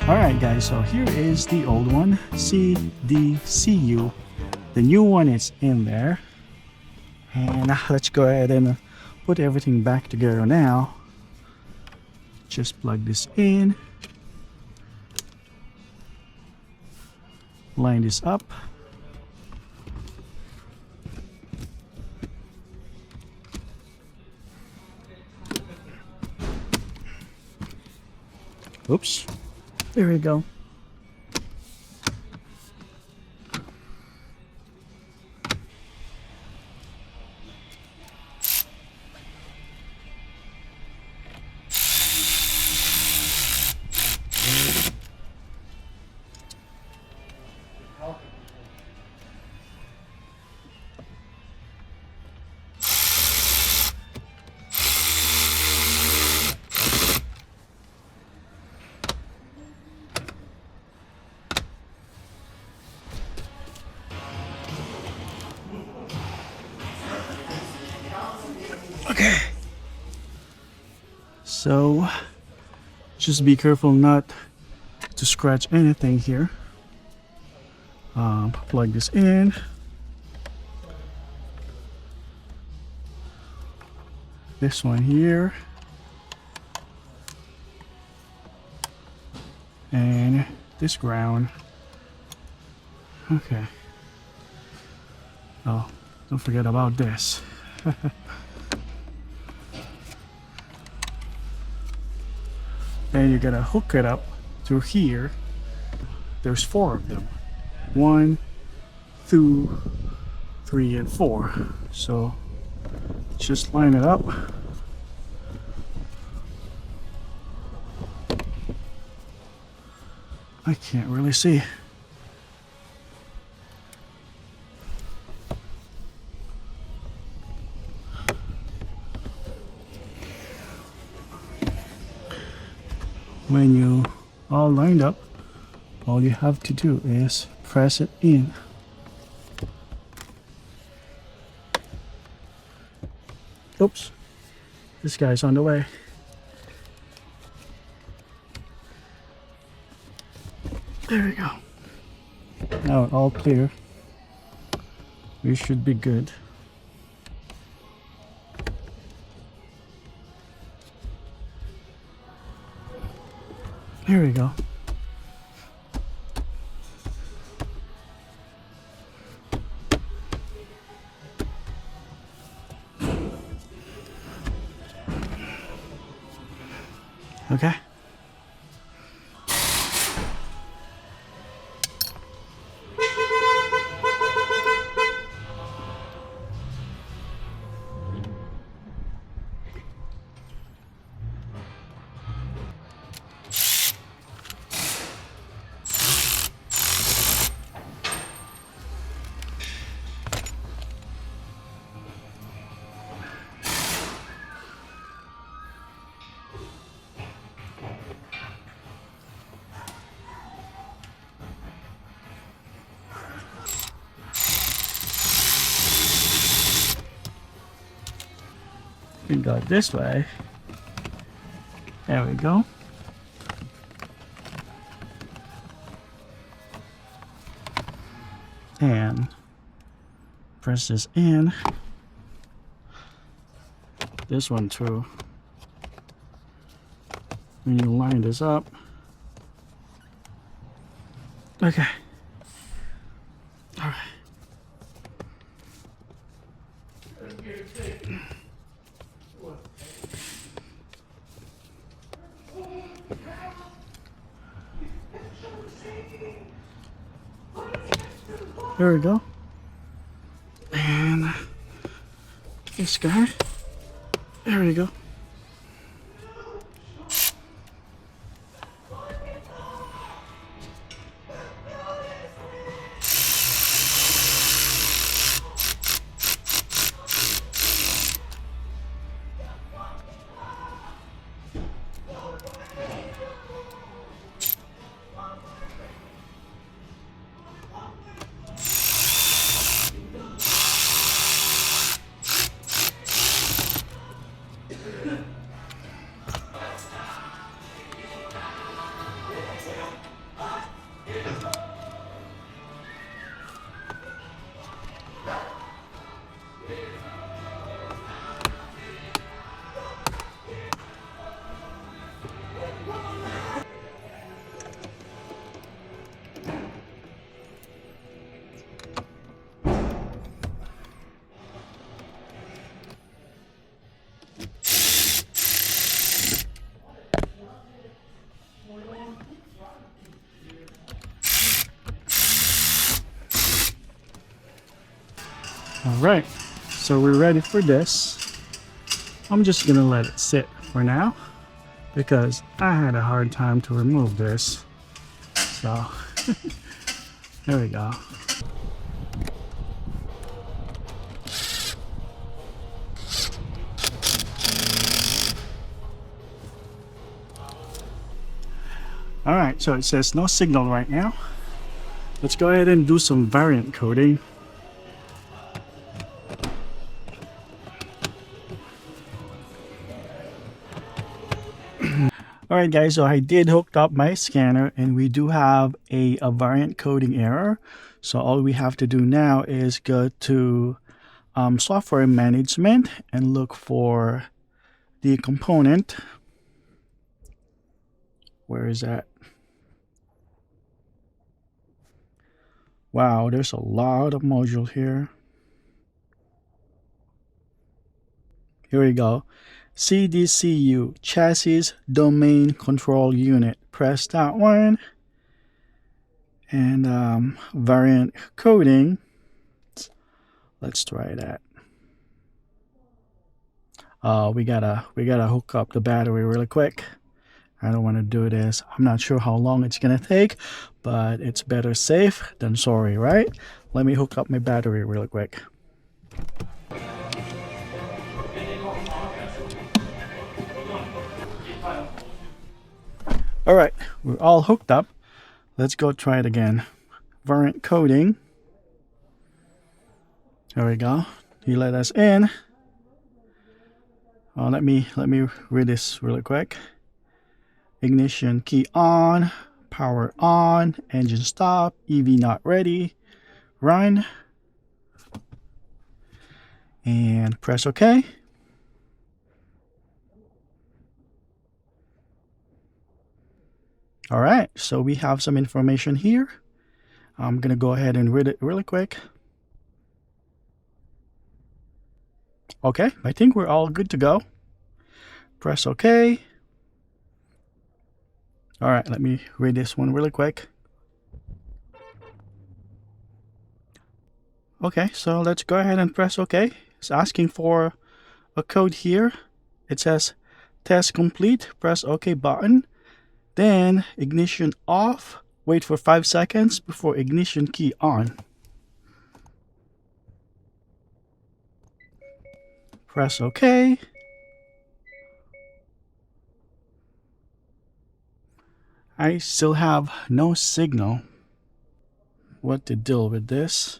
Alright guys, so here is the old one, CDCU. The new one is in there. And let's go ahead and put everything back together now. Just plug this in. Line this up. Oops. There we go. Okay, so just be careful not to scratch anything here. Plug this in. This one here. And this ground. Okay. Oh, don't forget about this. And you're gonna hook it up through here. There's 4 of them. 1, 2, 3, and 4. So just line it up. I can't really see. When you all lined up, all you have to do is press it in. Oops, this guy's on the way. There we go. Now all clear. We should be good. Here we go. Okay. We go this way. There we go. And press this in. This one too. When you line this up. Okay. All right. There we go. And this guy. There we go. Alright, so we're ready for this. I'm just gonna let it sit for now because I had a hard time to remove this. So, there we go. Alright, so it says no signal right now. Let's go ahead and do some variant coding. Alright guys, so I did hook up my scanner and we do have a variant coding error. So all we have to do now is go to software management and look for the component. Where is that? Wow, there's a lot of modules here. Here we go. CDCU, Chassis Domain Control Unit. Press that one. And variant coding. Let's try that. We gotta hook up the battery really quick. I don't want to do this. I'm not sure how long it's gonna take, but it's better safe than sorry, right? Let me hook up my battery really quick. Alright, we're all hooked up. Let's go try it again. Variant coding. There we go. He let us in. Let me read this really quick. Ignition key on, power on, engine stop, EV not ready, run, and press OK. All right, so we have some information here. I'm gonna go ahead and read it really quick. Okay, I think we're all good to go. Press OK. All right, let me read this one really quick. Okay, so let's go ahead and press OK. It's asking for a code here. It says test complete. Press OK button. Then ignition off. Wait for 5 seconds before ignition key on. Press OK. I still have no signal. What to deal with this?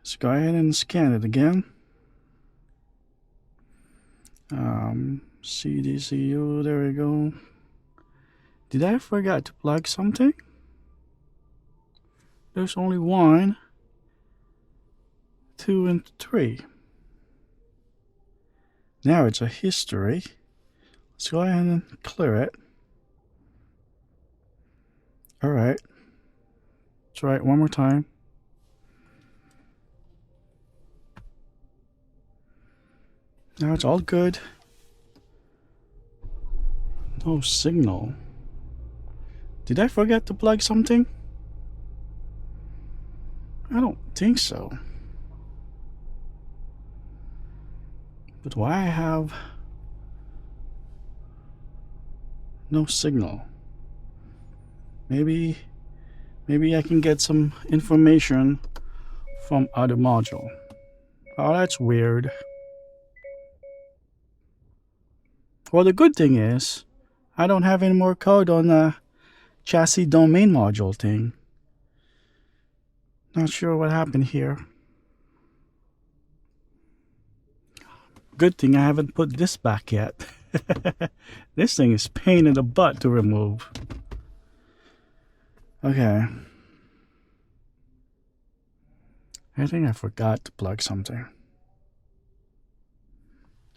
Let's go ahead and scan it again. CDCU, there we go. Did I forget to plug something? There's only 1, 2, and 3. Now it's a history. Let's go ahead and clear it. Alright. Try it one more time. Now it's all good. No signal. Did I forget to plug something? I don't think so. But why I have no signal? Maybe I can get some information from other module. Oh, that's weird. Well, the good thing is I don't have any more code on the chassis domain module thing. Not sure what happened here. Good thing I haven't put this back yet. This thing is pain in the butt to remove. Okay. I think I forgot to plug something.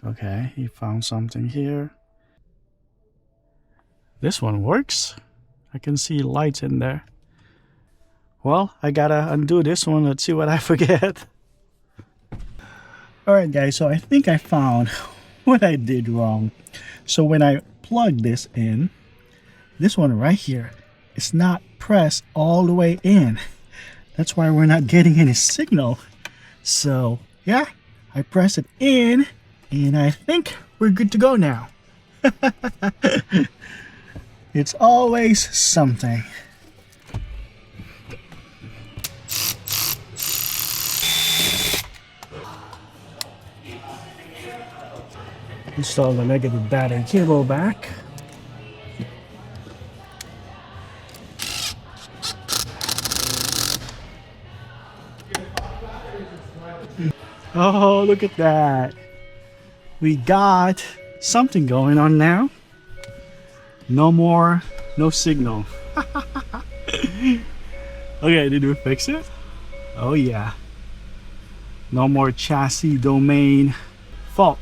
Okay, he found something here. This one works. I can see lights in there. Well, I gotta undo this one. Let's see what I forget. Alright guys, so I think I found what I did wrong. So when I plug this in, this one right here is not pressed all the way in. That's why we're not getting any signal. So yeah, I press it in and I think we're good to go now. It's always something. Install the negative battery cable back. Oh, look at that. We got something going on now. No signal. Okay, did we fix it? Oh yeah. No more chassis domain fault.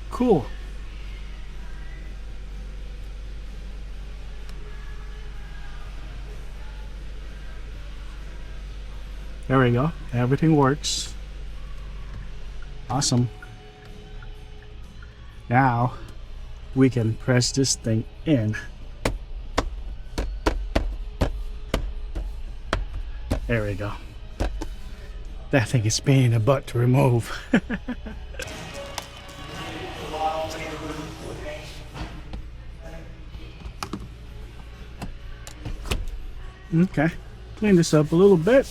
Cool. There we go. Everything works. Awesome. Now we can press this thing in. There we go. That thing is pain in the butt to remove. Okay, clean this up a little bit.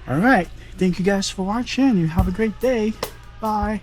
All right, thank you guys for watching. You have a great day. Bye.